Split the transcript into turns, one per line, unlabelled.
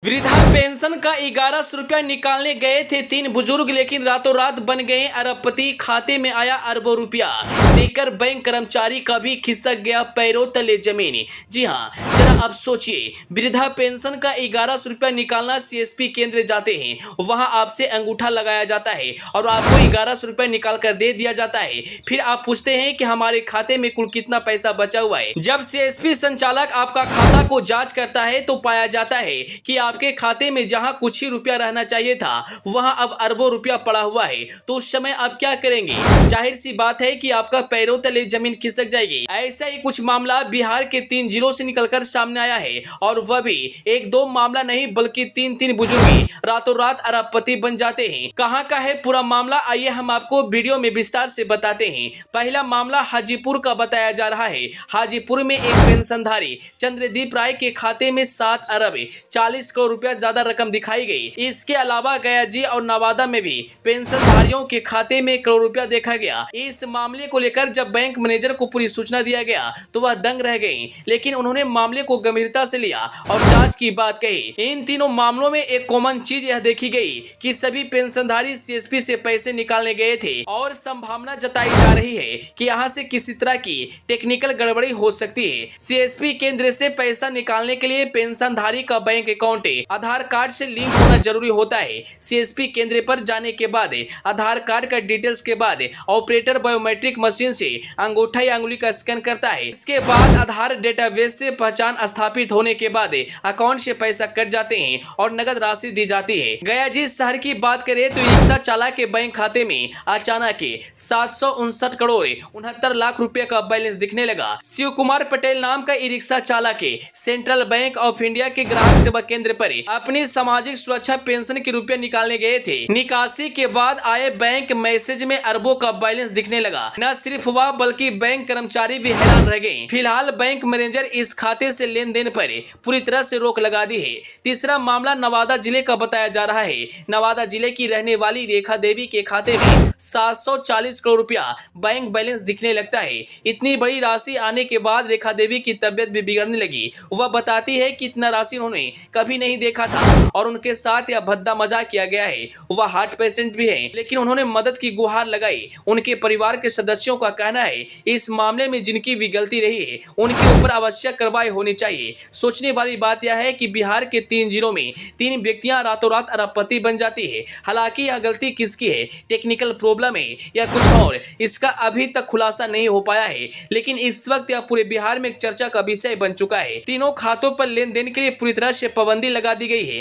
वृद्धा पेंशन का 1100 रुपया निकालने गए थे 3 बुजुर्ग, लेकिन रातों रात बन गए अरबपति। खाते में आया अरबों रुपया देखकर बैंक कर्मचारी का भी खिसक गया पैरों तले जमीन। जी हाँ, जरा अब सोचिए, वृद्धा पेंशन का 1100 रुपया निकालना, सीएसपी केंद्र जाते हैं, वहां आपसे अंगूठा लगाया जाता है और आपको 1100 रुपया निकाल कर दे दिया जाता है। फिर आप पूछते हैं कि हमारे खाते में कुल कितना पैसा बचा हुआ है। जब सीएसपी संचालक आपका खाता को जांच करता है तो पाया जाता है कि आपके खाते में जहां कुछ ही रुपया रहना चाहिए था, वहां अब अरबों रुपया पड़ा हुआ है। तो उस समय आप क्या करेंगे? जाहिर सी बात है कि आपका पैरों तले जमीन खिसक जाएगी। ऐसा ही कुछ मामला बिहार के 3 जिलों से निकलकर सामने आया है, और वह भी एक दो मामला नहीं बल्कि 3 बुजुर्ग रातों रात अरबपति बन जाते हैं। कहां का है पूरा मामला, आइए हम आपको वीडियो में विस्तार से बताते हैं। पहला मामला हाजीपुर का बताया जा रहा है। हाजीपुर में एक पेंशनधारी चंद्रदीप राय के खाते में 7 अरब 40 करोड़ रुपया ज्यादा रकम दिखाई गई। इसके अलावा गया जी और नवादा में भी पेंशनधारियों के खाते में करोड़ रुपया देखा गया। इस मामले को लेकर जब बैंक मैनेजर को पूरी सूचना दिया गया तो वह दंग रह गए, लेकिन उन्होंने मामले को गंभीरता से लिया और जांच की बात कही। इन तीनों मामलों में एक कॉमन चीज यह देखी गई कि सभी पेंशनधारी सीएसपी से पैसे निकालने गए थे, और संभावना जताई जा रही है कि यहाँ से किसी तरह की टेक्निकल गड़बड़ी हो सकती है। सीएसपी केंद्र से पैसा निकालने के लिए पेंशनधारी का बैंक अकाउंट आधार कार्ड से लिंक होना जरूरी होता है। सीएसपी केंद्र पर जाने के बाद आधार कार्ड का डिटेल्स के बाद ऑपरेटर बायोमेट्रिक मशीन से अंगूठा या अंगुली का स्कैन करता है। इसके बाद आधार डेटाबेस से पहचान स्थापित होने के बाद अकाउंट से पैसा कट जाते हैं और नगद राशि दी जाती है। गया जी शहर की बात करें तो रिक्शा चालक के बैंक खाते में अचानक 759 करोड़ 69 लाख रुपए का बैलेंस दिखने लगा। शिव कुमार पटेल नाम का ई रिक्शा चालक सेंट्रल बैंक ऑफ इंडिया के ग्राहक सेवा केंद्र पर अपनी सामाजिक सुरक्षा पेंशन के रुपए निकालने गए थे। निकासी के बाद आए बैंक मैसेज में अरबों का बैलेंस दिखने लगा। न सिर्फ वह बल्कि बैंक कर्मचारी भी हैरान रह गए। फिलहाल बैंक मैनेजर इस खाते से लेन देन पर पूरी तरह से रोक लगा दी है। तीसरा मामला नवादा जिले का बताया जा रहा है। नवादा जिले की रहने वाली रेखा देवी के खाते में 740 करोड़ रुपया बैंक बैलेंस दिखने लगता है। इतनी बड़ी राशि आने के बाद रेखा देवी की तबियत भी बिगड़ने लगी। वह बताती है कि इतना राशि उन्होंने कभी नहीं देखा था और उनके साथ यह भद्दा मजाक किया गया है। वह हार्ट पेशेंट भी है, लेकिन उन्होंने मदद की गुहार लगाई। उनके परिवार के सदस्यों का कहना है इस मामले में जिनकी भी गलती रही है उनके ऊपर आवश्यक कार्रवाई होनी चाहिए। सोचने वाली बात यह है कि बिहार के 3 जिलों में 3 व्यक्तियां रातों रात अरबपति बन जाती है। हालांकि यह गलती किसकी है, टेक्निकल प्रॉब्लम है या कुछ और, इसका अभी तक खुलासा नहीं हो पाया है, लेकिन इस वक्त यह पूरे बिहार में एक चर्चा का विषय बन चुका है। तीनों खातों पर लेन देन के लिए पूरी तरह से पाबंदी लगा दी गई है।